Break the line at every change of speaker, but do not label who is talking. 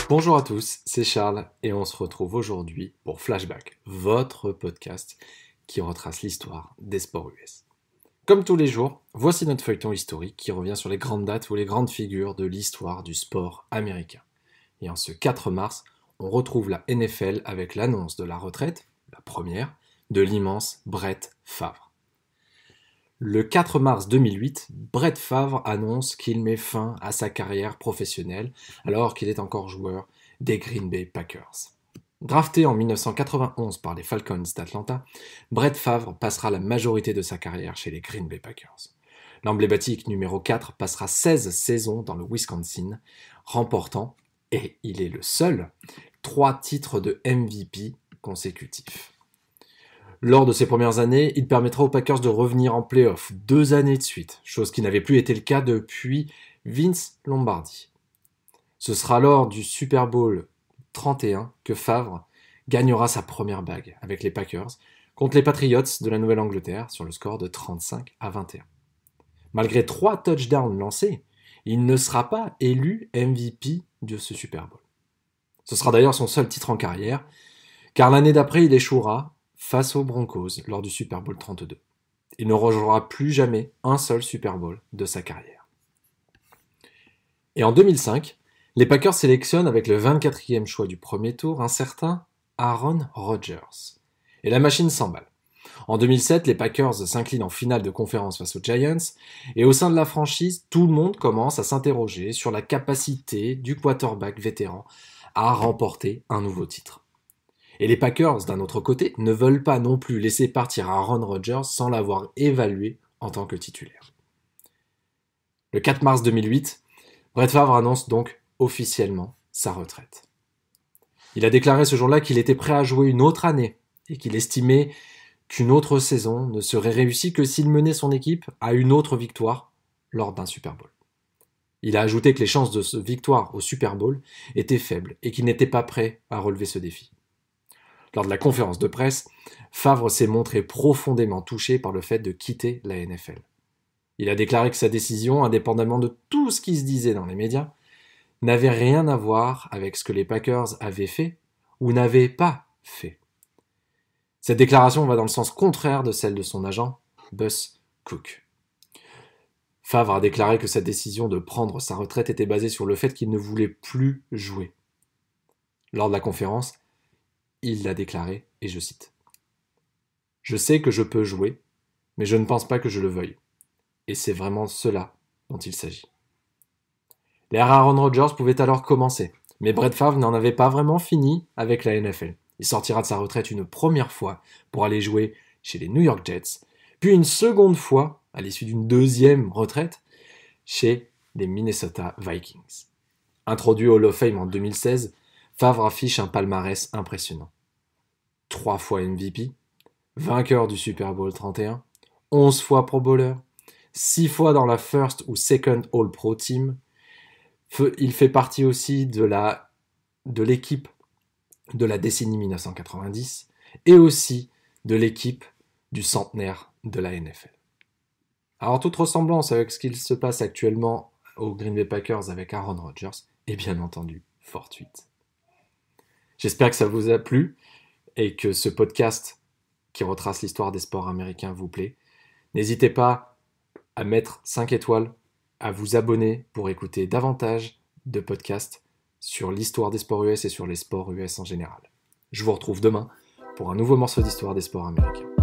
Bonjour à tous, c'est Charles et on se retrouve aujourd'hui pour Flashback, votre podcast qui retrace l'histoire des sports US. Comme tous les jours, voici notre feuilleton historique qui revient sur les grandes dates ou les grandes figures de l'histoire du sport américain. Et en ce 4 mars, on retrouve la NFL avec l'annonce de la retraite, la première, de l'immense Brett Favre. Le 4 mars 2008, Brett Favre annonce qu'il met fin à sa carrière professionnelle alors qu'il est encore joueur des Green Bay Packers. Drafté en 1991 par les Falcons d'Atlanta, Brett Favre passera la majorité de sa carrière chez les Green Bay Packers. L'emblématique numéro 4 passera 16 saisons dans le Wisconsin, remportant, et il est le seul, 3 titres de MVP consécutifs. Lors de ses premières années, il permettra aux Packers de revenir en play-off 2 années de suite, chose qui n'avait plus été le cas depuis Vince Lombardi. Ce sera lors du Super Bowl 31 que Favre gagnera sa première bague avec les Packers contre les Patriots de la Nouvelle-Angleterre sur le score de 35-21. Malgré 3 touchdowns lancés, il ne sera pas élu MVP de ce Super Bowl. Ce sera d'ailleurs son seul titre en carrière, car l'année d'après il échouera face aux Broncos lors du Super Bowl 32. Il ne rejouera plus jamais un seul Super Bowl de sa carrière. Et en 2005, les Packers sélectionnent avec le 24e choix du premier tour un certain Aaron Rodgers. Et la machine s'emballe. En 2007, les Packers s'inclinent en finale de conférence face aux Giants, et au sein de la franchise, tout le monde commence à s'interroger sur la capacité du quarterback vétéran à remporter un nouveau titre. Et les Packers, d'un autre côté, ne veulent pas non plus laisser partir Aaron Rodgers sans l'avoir évalué en tant que titulaire. Le 4 mars 2008, Brett Favre annonce donc officiellement sa retraite. Il a déclaré ce jour-là qu'il était prêt à jouer une autre année et qu'il estimait qu'une autre saison ne serait réussie que s'il menait son équipe à une autre victoire lors d'un Super Bowl. Il a ajouté que les chances de victoire au Super Bowl étaient faibles et qu'il n'était pas prêt à relever ce défi. Lors de la conférence de presse, Favre s'est montré profondément touché par le fait de quitter la NFL. Il a déclaré que sa décision, indépendamment de tout ce qui se disait dans les médias, n'avait rien à voir avec ce que les Packers avaient fait ou n'avaient pas fait. Cette déclaration va dans le sens contraire de celle de son agent, Bus Cook. Favre a déclaré que sa décision de prendre sa retraite était basée sur le fait qu'il ne voulait plus jouer. Lors de la conférence, il l'a déclaré, et je cite : « Je sais que je peux jouer, mais je ne pense pas que je le veuille. Et c'est vraiment cela dont il s'agit. » L'ère Aaron Rodgers pouvait alors commencer, mais Brett Favre n'en avait pas vraiment fini avec la NFL. Il sortira de sa retraite une première fois pour aller jouer chez les New York Jets, puis une seconde fois, à l'issue d'une deuxième retraite, chez les Minnesota Vikings. Introduit au Hall of Fame en 2016, Favre affiche un palmarès impressionnant. 3 fois MVP, vainqueur du Super Bowl 31, 11 fois Pro Bowler, 6 fois dans la First ou Second All Pro Team. Il fait partie aussi de l'équipe de la décennie 1990 et aussi de l'équipe du centenaire de la NFL. Alors toute ressemblance avec ce qu'il se passe actuellement aux Green Bay Packers avec Aaron Rodgers est bien entendu fortuite. J'espère que ça vous a plu et que ce podcast qui retrace l'histoire des sports américains vous plaît. N'hésitez pas à mettre 5 étoiles, à vous abonner pour écouter davantage de podcasts sur l'histoire des sports US et sur les sports US en général. Je vous retrouve demain pour un nouveau morceau d'histoire des sports américains.